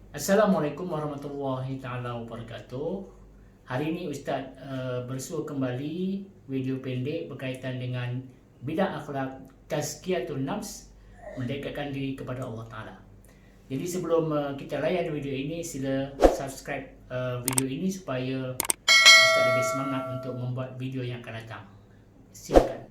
Assalamualaikum warahmatullahi taala wabarakatuh. Hari ini Ustaz bersua kembali video pendek berkaitan dengan bidang akhlak tazkiyatun nafs, mendekatkan diri kepada Allah Taala. Jadi sebelum kita layan video ini, sila subscribe video ini supaya Ustaz lebih semangat untuk membuat video yang akan datang. Silakan.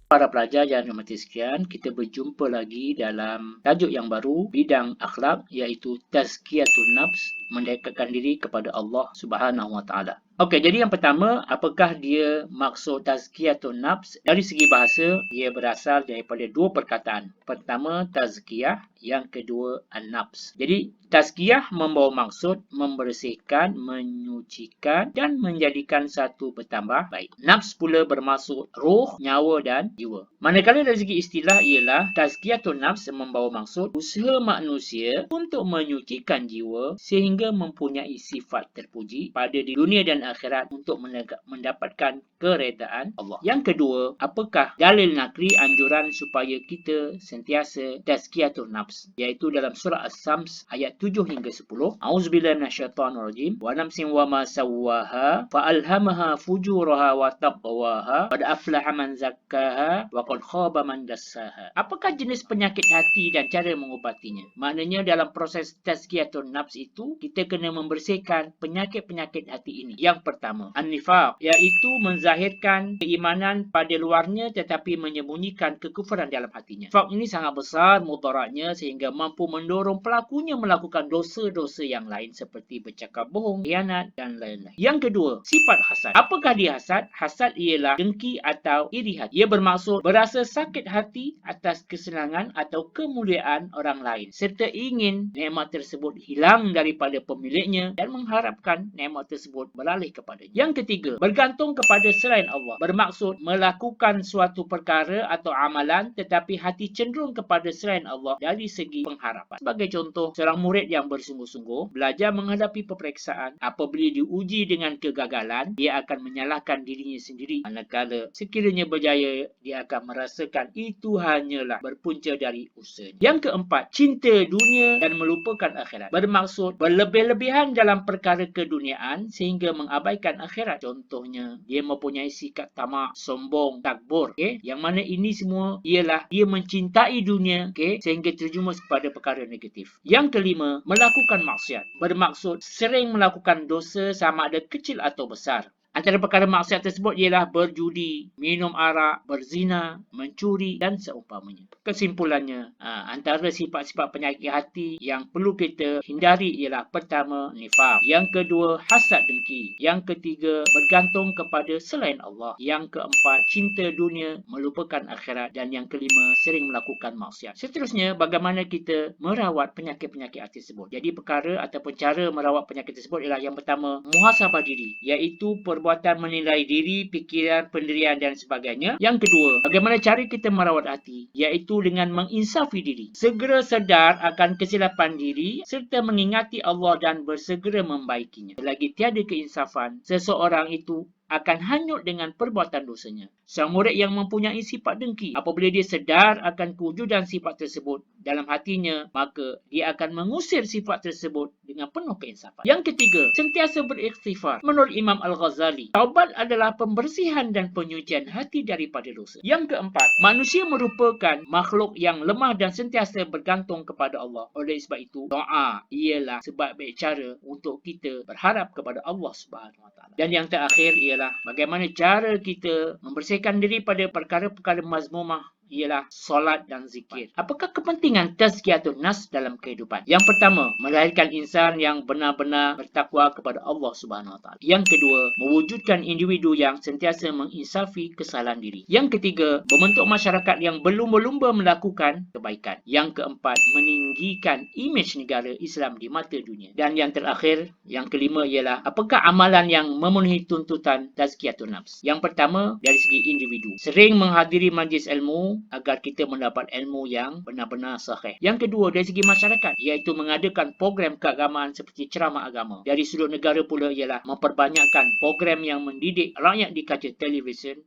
Para pelajar yang dirahmati sekalian, kita berjumpa lagi dalam tajuk yang baru, bidang akhlak, iaitu tazkiyatun nafs, mendekatkan diri kepada Allah Subhanahu Wa Taala. Okey, jadi yang pertama, apakah dia maksud tazkiyatun nafs? Dari segi bahasa, ia berasal daripada dua perkataan. Pertama, tazkiyah, yang kedua, an-nafs. Jadi, tazkiyah membawa maksud membersihkan, menyucikan dan menjadikan satu bertambah baik. Nafs pula bermaksud roh, nyawa dan jiwa. Manakala dari segi istilah ialah tazkiyatun nafs membawa maksud usaha manusia untuk menyucikan jiwa sehingga mempunyai sifat terpuji pada di dunia dan akhirat untuk mendapatkan keredaan Allah. Yang kedua, apakah dalil nakli anjuran supaya kita sentiasa tazkiyatun nafs? Iaitu dalam surah As-Sams ayat 7 hingga 10. Auzubillahi minasyaitonirrajim. Wa nafsin wa ma sawwaha fa alhamaha fujuraha wa taqwaha. Qad aflaha man zakkaha wa qad khaba man dassaha. Apakah jenis penyakit hati dan cara mengubatinya? Maknanya dalam proses tazkiyatun nafs itu kita kena membersihkan penyakit-penyakit hati ini. Yang pertama, an-nifaq, iaitu menzahirkan keimanan pada luarnya tetapi menyembunyikan kekufuran dalam hatinya. Nifaq ini sangat besar mudaratnya sehingga mampu mendorong pelakunya melakukan dosa-dosa yang lain seperti bercakap bohong, khianat dan lain-lain. Yang kedua, sifat hasad. Apakah dia hasad? Hasad ialah dengki atau iri hati. Ia bermaksud berasa sakit hati atas kesenangan atau kemuliaan orang lain serta ingin nikmat tersebut hilang daripada pemiliknya dan mengharapkan nikmat tersebut beralih kepadanya. Yang ketiga, bergantung kepada selain Allah. Bermaksud melakukan suatu perkara atau amalan tetapi hati cenderung kepada selain Allah dari segi pengharapan. Sebagai contoh, seorang murid yang bersungguh-sungguh belajar menghadapi peperiksaan, apabila diuji dengan kegagalan, dia akan menyalahkan dirinya sendiri. Manakala sekiranya berjaya, dia akan merasakan itu hanyalah berpunca dari usahanya. Yang keempat, cinta dunia dan melupakan akhirat. Bermaksud berlebih-lebihan dalam perkara keduniaan sehingga mengabaikan akhirat. Contohnya, dia mempunyai sikap tamak, sombong, takbur. Yang mana ini semua ialah dia mencintai dunia sehingga terjumus kepada perkara negatif. Yang kelima, melakukan maksiat. Bermaksud sering melakukan dosa sama ada kecil atau besar. Antara perkara maksiat tersebut ialah berjudi, minum arak, berzina, mencuri dan seumpamanya. Kesimpulannya, antara sifat-sifat penyakit hati yang perlu kita hindari ialah pertama, nifaq. Yang kedua, hasad dengki. Yang ketiga, bergantung kepada selain Allah. Yang keempat, cinta dunia, melupakan akhirat. Dan yang kelima, sering melakukan maksiat. Seterusnya, bagaimana kita merawat penyakit-penyakit hati tersebut. Jadi perkara ataupun cara merawat penyakit tersebut ialah yang pertama, muhasabah diri, iaitu perbuatan menilai diri, fikiran, pendirian dan sebagainya. Yang kedua, bagaimana cara kita merawat hati, iaitu dengan menginsafi diri, segera sedar akan kesilapan diri serta mengingati Allah dan bersegera membaikinya. Selagi tiada keinsafan, seseorang itu akan hanyut dengan perbuatan dosanya. Sang murid yang mempunyai sifat dengki, apabila dia sedar akan kewujudan sifat tersebut dalam hatinya, maka dia akan mengusir sifat tersebut dengan penuh keinsafan. Yang ketiga, sentiasa beristighfar. Menurut Imam Al-Ghazali, taubat adalah pembersihan dan penyucian hati daripada dosa. Yang keempat, manusia merupakan makhluk yang lemah dan sentiasa bergantung kepada Allah. Oleh sebab itu, doa ialah sebaik-baik cara untuk kita berharap kepada Allah Subhanahu Wa Taala. Dan yang terakhir ialah bagaimana cara kita membersihkan diri pada perkara-perkara mazmumah ialah solat dan zikir. Apakah kepentingan tazkiyatun nafs dalam kehidupan? Yang pertama, melahirkan insan yang benar-benar bertakwa kepada Allah Subhanahu Wa Taala. Yang kedua, mewujudkan individu yang sentiasa menginsafi kesalahan diri. Yang ketiga, membentuk masyarakat yang berlumba-lumba melakukan kebaikan. Yang keempat, meninggikan imej negara Islam di mata dunia. Dan yang terakhir, yang kelima ialah apakah amalan yang memenuhi tuntutan tazkiyatun nafs? Yang pertama, dari segi individu, sering menghadiri majlis ilmu agar kita mendapat ilmu yang benar-benar sahih. Yang kedua, dari segi masyarakat, iaitu mengadakan program keagamaan seperti ceramah agama. Dari sudut negara pula ialah memperbanyakkan program yang mendidik rakyat di kaca televisyen